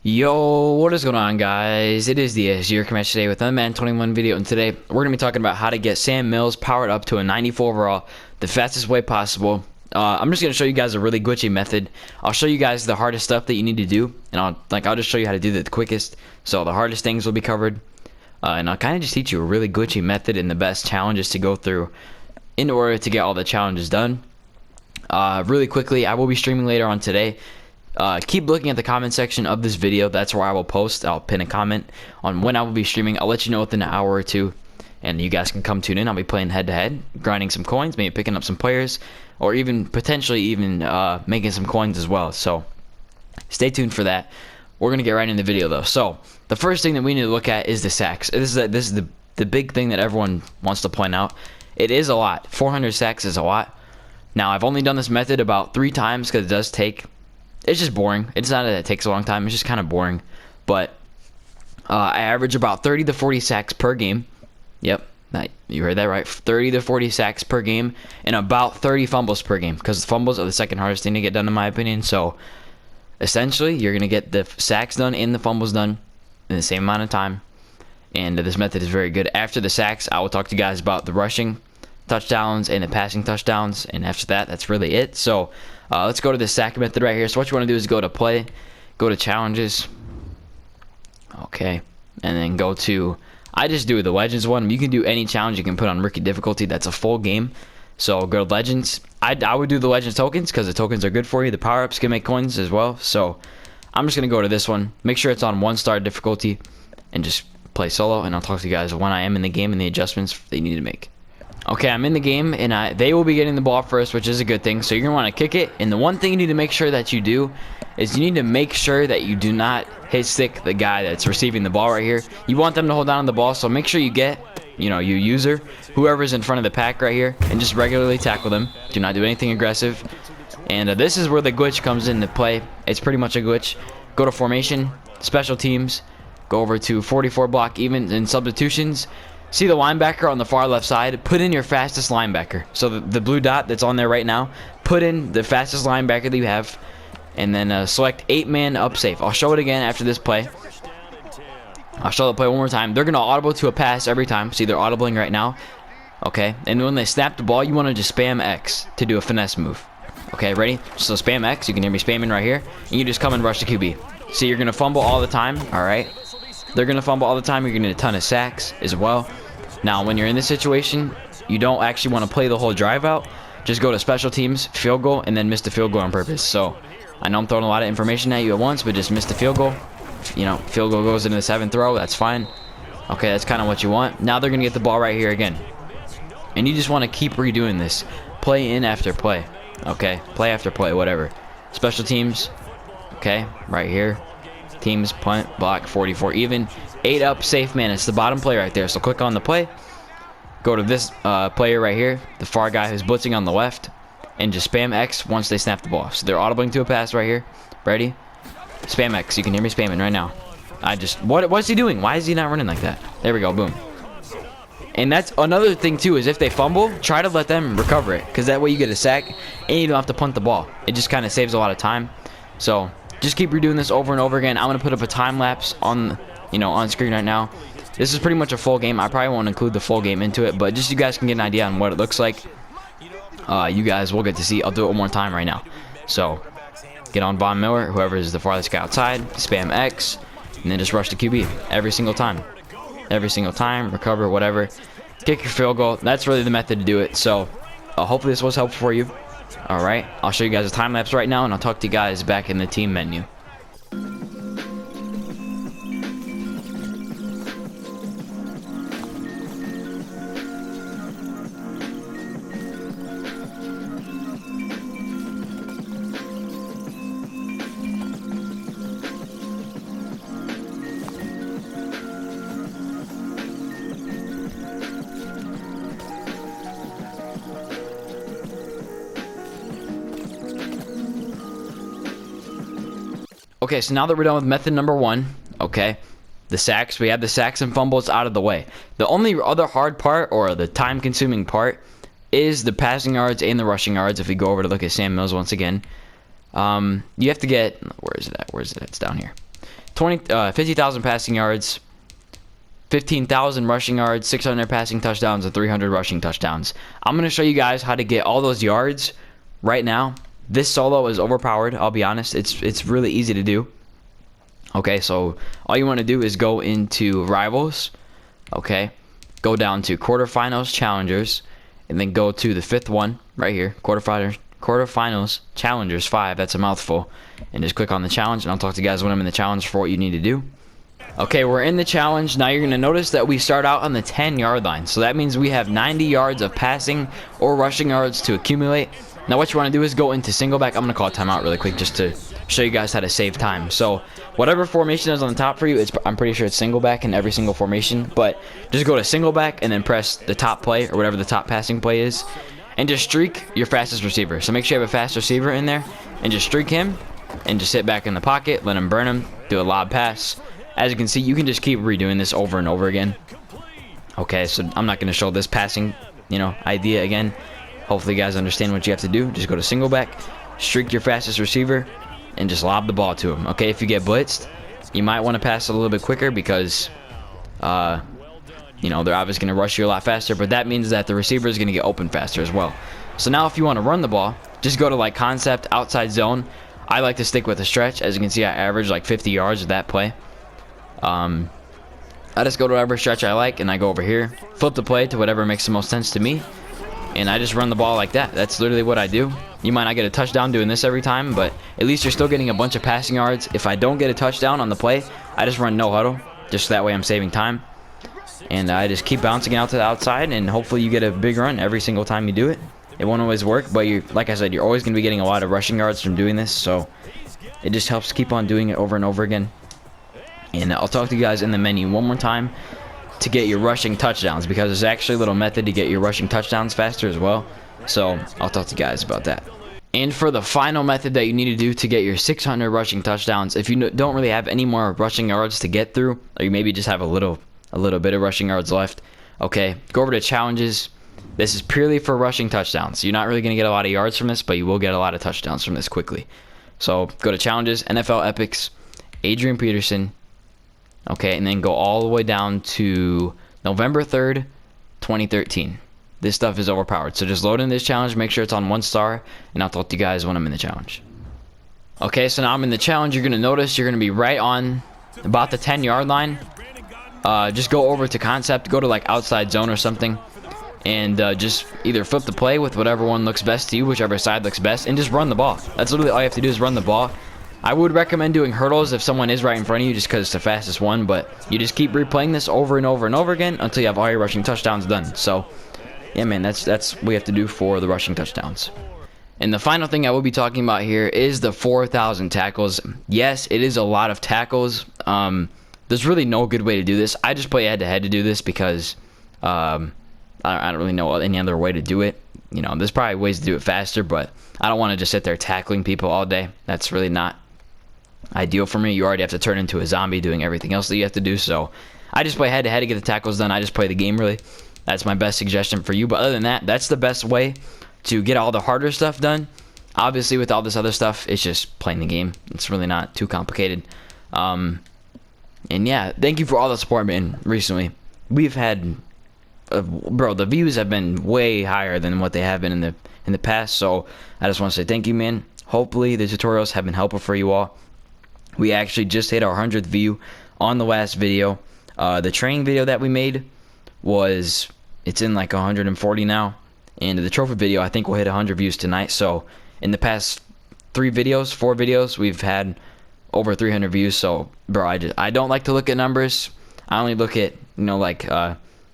Yo, what is going on, guys? It is the your Commander today with another Madden 21 video, and today we're going to be talking about how to get Sam Mills powered up to a 94 overall the fastest way possible. I'm just going to show you guys a really glitchy method. I'll show you guys the hardest stuff that you need to do, and I'll just show you how to do it the quickest. So the hardest things will be covered, and I'll kind of just teach you a really glitchy method and the best challenges to go through in order to get all the challenges done. Really quickly, I will be streaming later on today. Keep looking at the comment section of this video. That's where I will post. I'll pin a comment on when I will be streaming. I'll let you know within an hour or two, and you guys can come tune in. I'll be playing head to head, grinding some coins, maybe picking up some players, or even potentially making some coins as well. So stay tuned for that. We're gonna get right into the video though. So the first thing that we need to look at is the sacks. This is the big thing that everyone wants to point out. It is a lot. 400 sacks is a lot. Now I've only done this method about 3 times because it does take. It's just boring. It's not that it takes a long time. It's just kind of boring. But I average about 30 to 40 sacks per game. Yep, you heard that right. 30 to 40 sacks per game and about 30 fumbles per game, because the fumbles are the second hardest thing to get done in my opinion. So essentially, you're going to get the sacks done and the fumbles done in the same amount of time. And this method is very good. After the sacks, I will talk to you guys about the rushing touchdowns and the passing touchdowns. And after that, that's really it. So let's go to the sack method right here. So what you want to do is go to play, go to challenges, okay, and then go to, I just do the legends one. You can do any challenge you can put on rookie difficulty. That's a full game. So go to legends. I would do the legends tokens because the tokens are good for you. The power-ups can make coins as well. So I'm just going to go to this one. Make sure it's on 1-star difficulty and just play solo, and I'll talk to you guys when I am in the game and the adjustments they need to make. Okay, I'm in the game, and they will be getting the ball first, which is a good thing. So you're going to want to kick it, and the one thing you need to make sure that you do is you need to make sure that you do not hit stick the guy that's receiving the ball right here. You want them to hold on to the ball, so make sure you get, your user, whoever's in front of the pack right here, and just regularly tackle them. Do not do anything aggressive. And this is where the glitch comes into play. It's pretty much a glitch. Go to formation, special teams, go over to 44 block even and substitutions. See the linebacker on the far left side? Put in your fastest linebacker. So the blue dot that's on there right now, put in the fastest linebacker that you have, and then select 8-man up safe. I'll show it again after this play. I'll show the play one more time. They're going to audible to a pass every time. See, they're audibling right now. Okay, and when they snap the ball, you want to just spam X to do a finesse move. Okay, ready? So spam X. You can hear me spamming right here. And you just come and rush the QB. See, you're going to fumble all the time. All right. They're going to fumble all the time. You're going to get a ton of sacks as well. Now, when you're in this situation, you don't actually want to play the whole drive out. Just go to special teams, field goal, and then miss the field goal on purpose. So, I know I'm throwing a lot of information at you at once, but just miss the field goal. Field goal goes into the 7th row. That's fine. Okay, that's kind of what you want. Now they're going to get the ball right here again. And you just want to keep redoing this. Play in after play. Okay, play after play, whatever. Special teams. Okay, right here. Teams, punt, block, 44 even. 8 up, safe man. It's the bottom play right there. So click on the play. Go to this player right here, the far guy who's blitzing on the left, and just spam X once they snap the ball. So they're audibling to a pass right here. Ready? Spam X. You can hear me spamming right now. What's he doing? Why is he not running like that? There we go. Boom. And that's another thing too, is if they fumble, try to let them recover it, because that way you get a sack and you don't have to punt the ball. It just kind of saves a lot of time. So just keep redoing this over and over again. I'm gonna put up a time lapse on on screen right now. This is pretty much a full game. I probably won't include the full game into it, but just so you guys can get an idea on what it looks like. You guys will get to see. I'll do it one more time right now. So get on Von Miller, whoever is the farthest guy outside, spam X, and then just rush the QB every single time. Every single time, recover, whatever. Kick your field goal. That's really the method to do it. So hopefully this was helpful for you. Alright, I'll show you guys a time lapse right now, and I'll talk to you guys back in the team menu. Okay, so now that we're done with method number 1, okay, the sacks, we have the sacks and fumbles out of the way. The only other hard part, or the time-consuming part, is the passing yards and the rushing yards. If we go over to look at Sam Mills once again, you have to get, where is it at? It's down here. 50,000 passing yards, 15,000 rushing yards, 600 passing touchdowns, and 300 rushing touchdowns. I'm going to show you guys how to get all those yards right now. This solo is overpowered, I'll be honest. It's really easy to do. Okay, so all you want to do is go into Rivals. Okay, go down to Quarterfinals, Challengers, and then go to the 5th one right here, Quarterfinals, Challengers 5. That's a mouthful. And just click on the challenge, and I'll talk to you guys when I'm in the challenge for what you need to do. Okay, we're in the challenge. Now you're going to notice that we start out on the 10-yard line. So that means we have 90 yards of passing or rushing yards to accumulate. Now what you want to do is go into single back. I'm going to call a timeout really quick just to show you guys how to save time. So whatever formation is on the top for you, I'm pretty sure it's single back in every single formation. But just go to single back and then press the top play or whatever the top passing play is. And just streak your fastest receiver. So make sure you have a fast receiver in there. And just streak him. And just sit back in the pocket. Let him burn him. Do a lob pass. As you can see, you can just keep redoing this over and over again. Okay, so I'm not going to show this passing, idea again. Hopefully you guys understand what you have to do. Just go to single back, streak your fastest receiver, and just lob the ball to him. Okay, if you get blitzed, you might want to pass a little bit quicker because, they're obviously going to rush you a lot faster. But that means that the receiver is going to get open faster as well. So now if you want to run the ball, just go to like concept, outside zone. I like to stick with a stretch. As you can see, I average like 50 yards with that play. I just go to whatever stretch I like, and I go over here, flip the play to whatever makes the most sense to me, and I just run the ball like that. That's literally what I do. You might not get a touchdown doing this every time, but at least you're still getting a bunch of passing yards. If I don't get a touchdown on the play, I just run no huddle, just that way I'm saving time. And I just keep bouncing out to the outside, and hopefully you get a big run every single time you do it. It won't always work, but like I said, you're always going to be getting a lot of rushing yards from doing this, so it just helps keep on doing it over and over again. And I'll talk to you guys in the menu one more time to get your rushing touchdowns, because there's actually a little method to get your rushing touchdowns faster as well. So I'll talk to you guys about that. And for the final method that you need to do to get your 600 rushing touchdowns, if you don't really have any more rushing yards to get through, or you maybe just have a little bit of rushing yards left, okay, go over to challenges. This is purely for rushing touchdowns. You're not really going to get a lot of yards from this, but you will get a lot of touchdowns from this quickly. So go to challenges, NFL Epics, Adrian Peterson. Okay, and then go all the way down to November 3rd, 2013. This stuff is overpowered. So just load in this challenge, make sure it's on 1 star, and I'll talk to you guys when I'm in the challenge. Okay, so now I'm in the challenge. You're going to notice you're going to be right on about the 10-yard line. Just go over to concept, go to like outside zone or something, and just either flip the play with whatever one looks best to you, whichever side looks best, and just run the ball. That's literally all you have to do is run the ball. I would recommend doing hurdles if someone is right in front of you, just because it's the fastest one, but you just keep replaying this over and over and over again until you have all your rushing touchdowns done. So yeah, man, that's what we have to do for the rushing touchdowns. And the final thing I will be talking about here is the 4,000 tackles. Yes, it is a lot of tackles. There's really no good way to do this. I just play head-to-head to do this because I don't really know any other way to do it. There's probably ways to do it faster, but I don't want to just sit there tackling people all day. That's really not ideal for me. You already have to turn into a zombie doing everything else that you have to do. So I just play head-to-head to get the tackles done. I just play the game, really. That's my best suggestion for you. But other than that, that's the best way to get all the harder stuff done. Obviously, with all this other stuff, it's just playing the game. It's really not too complicated. And yeah, thank you for all the support, man, recently. We've had... bro, the views have been way higher than what they have been in the past. So I just want to say thank you, man. Hopefully, the tutorials have been helpful for you all. We actually just hit our 100th view on the last video. The training video that we made it's in like 140 now, and the trophy video I think will hit 100 views tonight. So in the past 4 videos, we've had over 300 views. So bro, I don't like to look at numbers. I only look at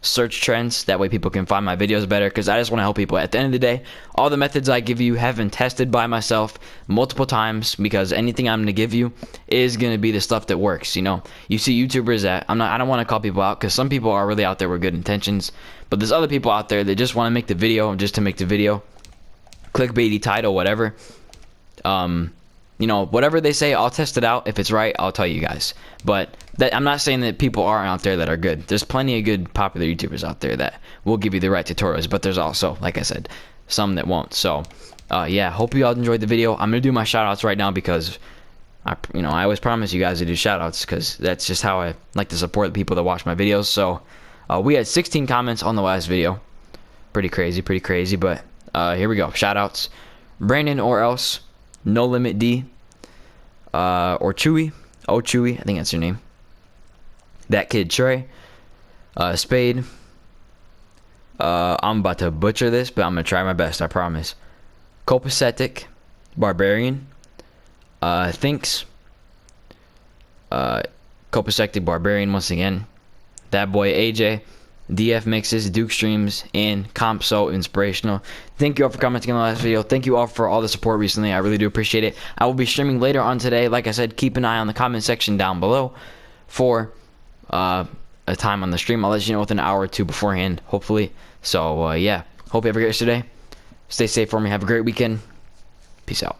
search trends. That way people can find my videos better, because I just want to help people. At the end of the day, all the methods I give you have been tested by myself multiple times, because anything I'm going to give you is going to be the stuff that works. You see YouTubers that I don't want to call people out, because some people are really out there with good intentions, but there's other people out there that just want to make the video just to make the video, clickbaity title, whatever. Whatever they say, I'll test it out. If it's right, I'll tell you guys. But I'm not saying that people aren't out there that are good. There's plenty of good popular YouTubers out there that will give you the right tutorials, but there's also, like I said, some that won't. So yeah, hope you all enjoyed the video. I'm gonna do my shout outs right now because I always promise you guys to do shoutouts because that's just how I like to support the people that watch my videos. So we had 16 comments on the last video. Pretty crazy. But here we go. Shoutouts: Brandon or else, No Limit D, or Chewy. Oh Chewy, I think that's your name. That Kid Trey, Spade. I'm about to butcher this, but I'm gonna try my best. I promise. Copacetic, Barbarian. Thinks. Copacetic Barbarian once again. That boy AJ. DF Mixes, Duke Streams, and Comp So Inspirational. Thank you all for commenting on the last video. Thank you all for all the support recently. I really do appreciate it. I will be streaming later on today. Like I said, keep an eye on the comment section down below for a time on the stream. I'll let you know with an hour or two beforehand, hopefully. So yeah, hope you have a great day. Stay safe for me. Have a great weekend. Peace out.